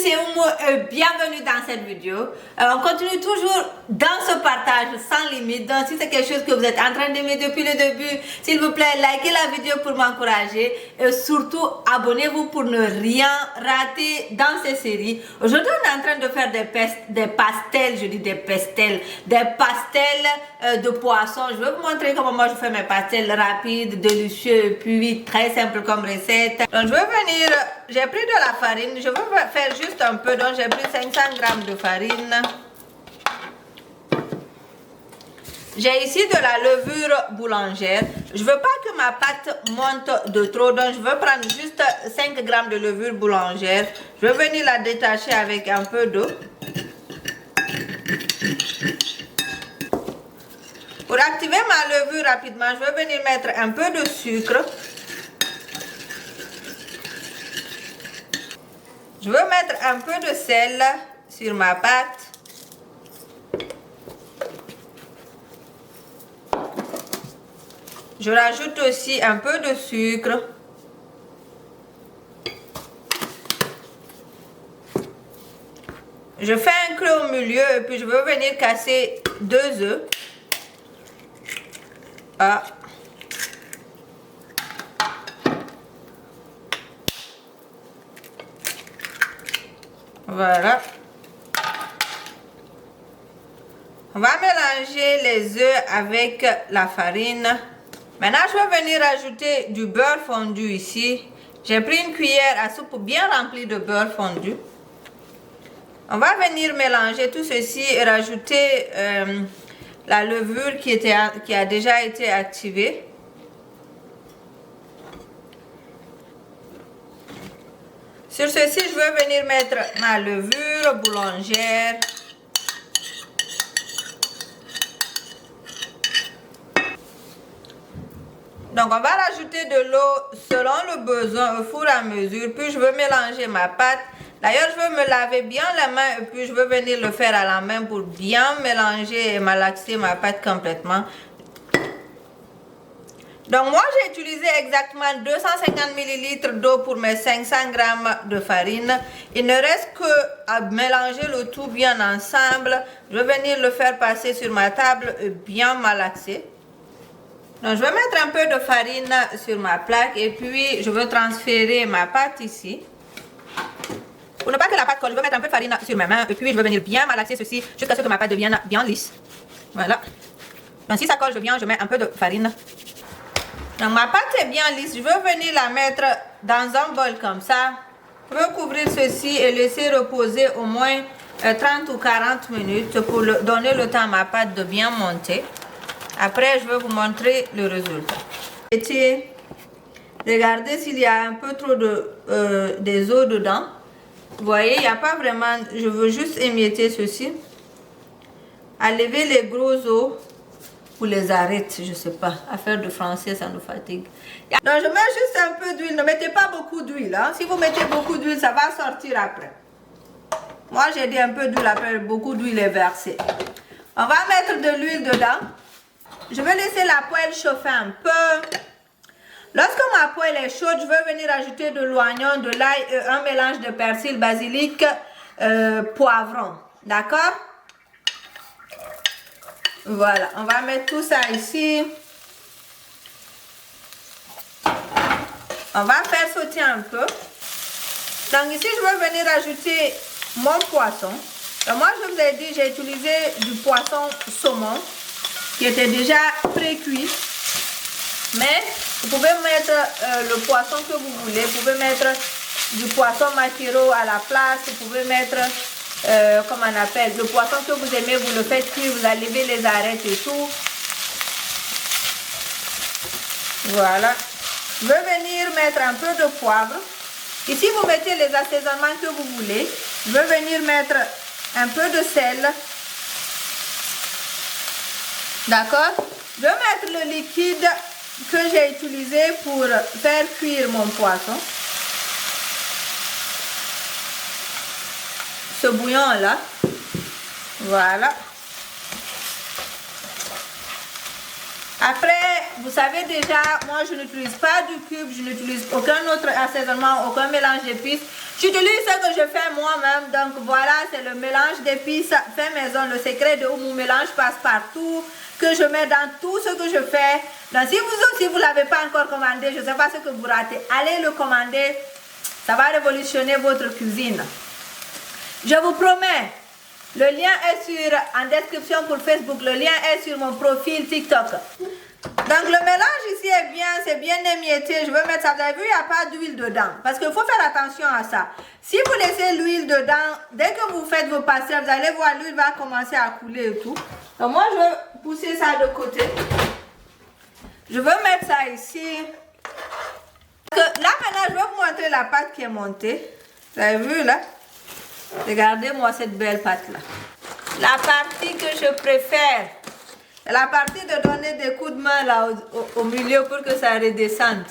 c'est Oumou, bienvenue dans cette vidéo. On continue toujours dans ce partage sans limite. Donc si c'est quelque chose que vous êtes en train d'aimer depuis le début, s'il vous plaît, likez la vidéo pour m'encourager et surtout abonnez-vous pour ne rien rater dans ces séries. Aujourd'hui on est en train de faire des pastels, je dis des pastels de poisson. Je vais vous montrer comment moi je fais mes pastels rapides, délicieux et puis très simple comme recette. Donc je vais venir, j'ai pris de la farine, je vais faire juste un peu, donc j'ai pris 500 g de farine. J'ai ici de la levure boulangère. Je veux pas que ma pâte monte de trop, donc je veux prendre juste 5 g de levure boulangère. Je vais venir la détacher avec un peu d'eau. Pour activer ma levure rapidement, je vais venir mettre un peu de sucre. Je vais mettre un peu de sel sur ma pâte. Je rajoute aussi un peu de sucre. Je fais un creux au milieu et puis je vais venir casser 2 œufs. Ah. Voilà. On va mélanger les œufs avec la farine. Maintenant, je vais venir ajouter du beurre fondu ici. J'ai pris une cuillère à soupe bien remplie de beurre fondu. On va venir mélanger tout ceci et rajouter la levure qui a déjà été activée. Sur ceci, je vais venir mettre ma levure boulangère. Donc, on va rajouter de l'eau selon le besoin au fur et à mesure. Puis, je vais mélanger ma pâte. D'ailleurs, je vais me laver bien les mains et puis je vais venir le faire à la main pour bien mélanger et malaxer ma pâte complètement. Donc, moi, j'ai utilisé exactement 250 ml d'eau pour mes 500 g de farine. Il ne reste que à mélanger le tout bien ensemble. Je vais venir le faire passer sur ma table et bien malaxer. Donc, je vais mettre un peu de farine sur ma plaque et puis je vais transférer ma pâte ici. Pour ne pas que la pâte colle, je vais mettre un peu de farine sur mes mains et puis je vais venir bien malaxer ceci jusqu'à ce que ma pâte devienne bien lisse. Voilà. Donc, si ça colle, je mets un peu de farine. Donc, ma pâte est bien lisse. Je vais venir la mettre dans un bol comme ça. Je vais couvrir ceci et laisser reposer au moins 30 ou 40 minutes pour donner le temps à ma pâte de bien monter. Après, je vais vous montrer le résultat. Regardez s'il y a un peu trop des os dedans. Vous voyez, il n'y a pas vraiment... Je veux juste émietter ceci. Enlever les gros os ou les arêtes, je ne sais pas. À faire de français, ça nous fatigue. Donc, je mets juste un peu d'huile. Ne mettez pas beaucoup d'huile. Hein. Si vous mettez beaucoup d'huile, ça va sortir après. Moi, j'ai dit un peu d'huile après. Beaucoup d'huile est versée. On va mettre de l'huile dedans. Je vais laisser la poêle chauffer un peu. Lorsque ma poêle est chaude, je vais venir ajouter de l'oignon, de l'ail et un mélange de persil, basilic, poivron. D'accord? Voilà, on va mettre tout ça ici. On va faire sauter un peu. Donc ici, je vais venir ajouter mon poisson. Donc moi, je vous ai dit, j'ai utilisé du poisson saumon qui était déjà pré-cuit. Mais vous pouvez mettre le poisson que vous voulez. Vous pouvez mettre du poisson maquereau à la place. Vous pouvez mettre, comment on appelle, le poisson que vous aimez. Vous le faites cuire, vous enlevez les arêtes et tout. Voilà. Je vais venir mettre un peu de poivre. Ici, vous mettez les assaisonnements que vous voulez. Je vais venir mettre un peu de sel. D'accord? Je vais mettre le liquide que j'ai utilisé pour faire cuire mon poisson. Ce bouillon là. Voilà. Après, vous savez déjà, moi je n'utilise pas du cube, je n'utilise aucun autre assaisonnement, aucun mélange d'épices. J'utilise ce que je fais moi-même. Donc voilà, c'est le mélange d'épices fait maison. Le secret de mon mélange passe partout. Que je mets dans tout ce que je fais. Donc si vous aussi vous ne l'avez pas encore commandé, je ne sais pas ce que vous ratez. Allez le commander. Ça va révolutionner votre cuisine. Je vous promets. Le lien est en description pour Facebook. Le lien est sur mon profil TikTok. Donc le mélange ici est bien, c'est bien émietté. Je veux mettre ça. Vous avez vu, il n'y a pas d'huile dedans. Parce qu'il faut faire attention à ça. Si vous laissez l'huile dedans, dès que vous faites vos pastels, vous allez voir l'huile va commencer à couler et tout. Donc moi je vais pousser ça de côté. Je veux mettre ça ici. Là maintenant je vais vous montrer la pâte qui est montée. Vous avez vu là? Regardez-moi cette belle pâte là. La partie que je préfère, c'est la partie de donner des coups de main là au milieu pour que ça redescende.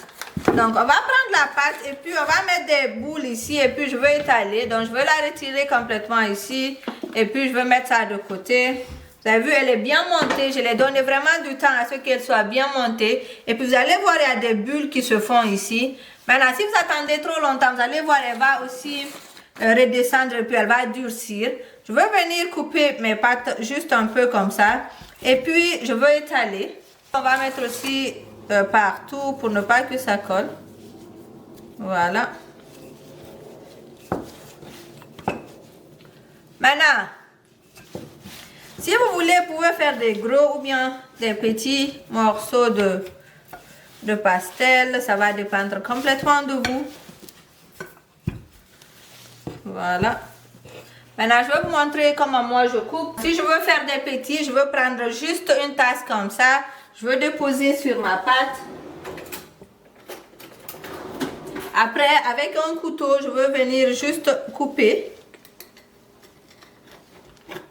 Donc on va prendre la pâte et puis on va mettre des boules ici et puis je vais étaler. Donc je vais la retirer complètement ici et puis je vais mettre ça de côté. Vous avez vu, elle est bien montée. Je l'ai donné vraiment du temps à ce qu'elle soit bien montée. Et puis vous allez voir, il y a des bulles qui se font ici. Maintenant, si vous attendez trop longtemps, vous allez voir, elle va aussi redescendre et puis elle va durcir. Je vais venir couper mes pâtes juste un peu comme ça. Et puis, je vais étaler. On va mettre aussi partout pour ne pas que ça colle. Voilà. Maintenant, si vous voulez, vous pouvez faire des gros ou bien des petits morceaux de pastel. Ça va dépendre complètement de vous. Voilà. Maintenant, je vais vous montrer comment moi je coupe. Si je veux faire des petits, je veux prendre juste une tasse comme ça. Je veux déposer sur ma pâte. Après, avec un couteau, je veux venir juste couper.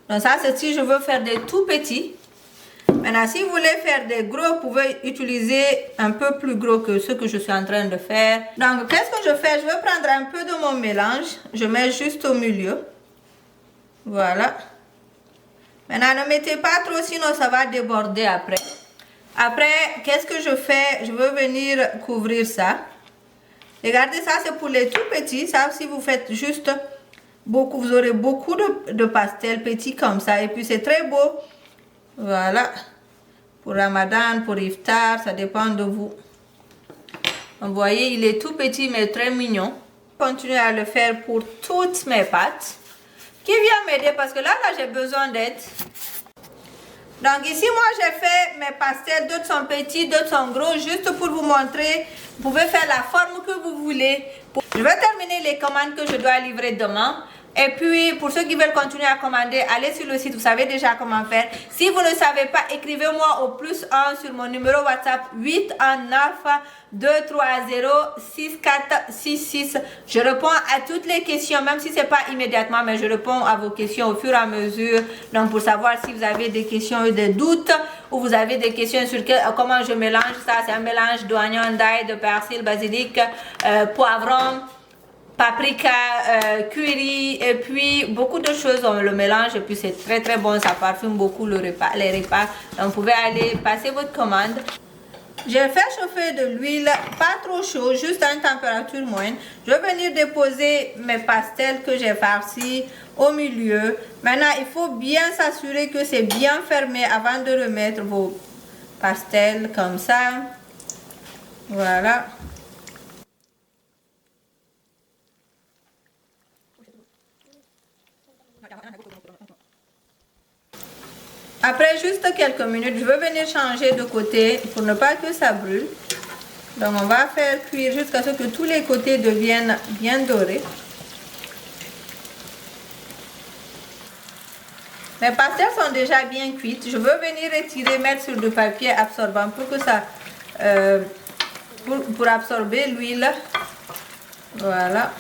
Donc ça, c'est si je veux faire des tout petits. Maintenant, si vous voulez faire des gros, vous pouvez utiliser un peu plus gros que ce que je suis en train de faire. Donc, qu'est-ce que je fais? Je vais prendre un peu de mon mélange. Je mets juste au milieu. Voilà. Maintenant, ne mettez pas trop, sinon ça va déborder après. Après, qu'est-ce que je fais? Je veux venir couvrir ça. Regardez, ça c'est pour les tout petits. Ça, si vous faites juste beaucoup, vous aurez beaucoup de pastels petits comme ça. Et puis, c'est très beau. Voilà. Pour Ramadan, pour Iftar, ça dépend de vous. Vous voyez, il est tout petit mais très mignon. Continuez à le faire pour toutes mes pâtes. Qui vient m'aider parce que là j'ai besoin d'aide. Donc ici, moi, j'ai fait mes pastels. D'autres sont petits, d'autres sont gros. Juste pour vous montrer, vous pouvez faire la forme que vous voulez. Je vais terminer les commandes que je dois livrer demain. Et puis, pour ceux qui veulent continuer à commander, allez sur le site, vous savez déjà comment faire. Si vous ne savez pas, écrivez-moi au +1 sur mon numéro WhatsApp 819-230-6466. Je réponds à toutes les questions, même si ce n'est pas immédiatement, mais je réponds à vos questions au fur et à mesure. Donc, pour savoir si vous avez des questions ou des doutes, ou vous avez des questions sur comment je mélange ça. C'est un mélange d'oignon, d'ail, de persil, basilic, poivron, paprika, curry et puis beaucoup de choses, on le mélange et puis c'est très très bon, ça parfume beaucoup les repas. Donc vous pouvez aller passer votre commande. J'ai fait chauffer de l'huile, pas trop chaud, juste à une température moyenne. Je vais venir déposer mes pastels que j'ai farcis au milieu. Maintenant, il faut bien s'assurer que c'est bien fermé avant de remettre vos pastels comme ça. Voilà. Après juste quelques minutes, je vais venir changer de côté pour ne pas que ça brûle. Donc on va faire cuire jusqu'à ce que tous les côtés deviennent bien dorés. Mes pastels sont déjà bien cuits. Je veux venir retirer, mettre sur du papier absorbant pour que ça, pour absorber l'huile. Voilà.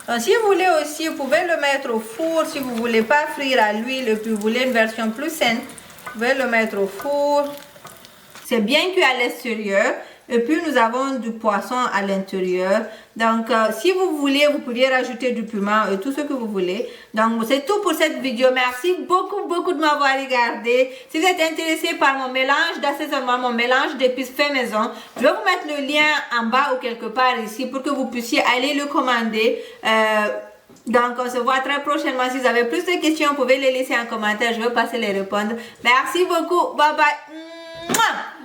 Donc, si vous voulez aussi, vous pouvez le mettre au four. Si vous ne voulez pas frire à l'huile et puis vous voulez une version plus saine, vous pouvez le mettre au four. C'est bien cuit à l'extérieur. Et puis nous avons du poisson à l'intérieur. Donc si vous voulez, vous pouvez rajouter du piment et tout ce que vous voulez. Donc c'est tout pour cette vidéo. Merci beaucoup de m'avoir regardé. Si vous êtes intéressé par mon mélange d'assaisonnement, mon mélange d'épices fait maison, je vais vous mettre le lien en bas ou quelque part ici pour que vous puissiez aller le commander. Donc on se voit très prochainement. Si vous avez plus de questions, vous pouvez les laisser en commentaire. Je vais passer les répondre. Merci beaucoup. Bye bye. Mouah.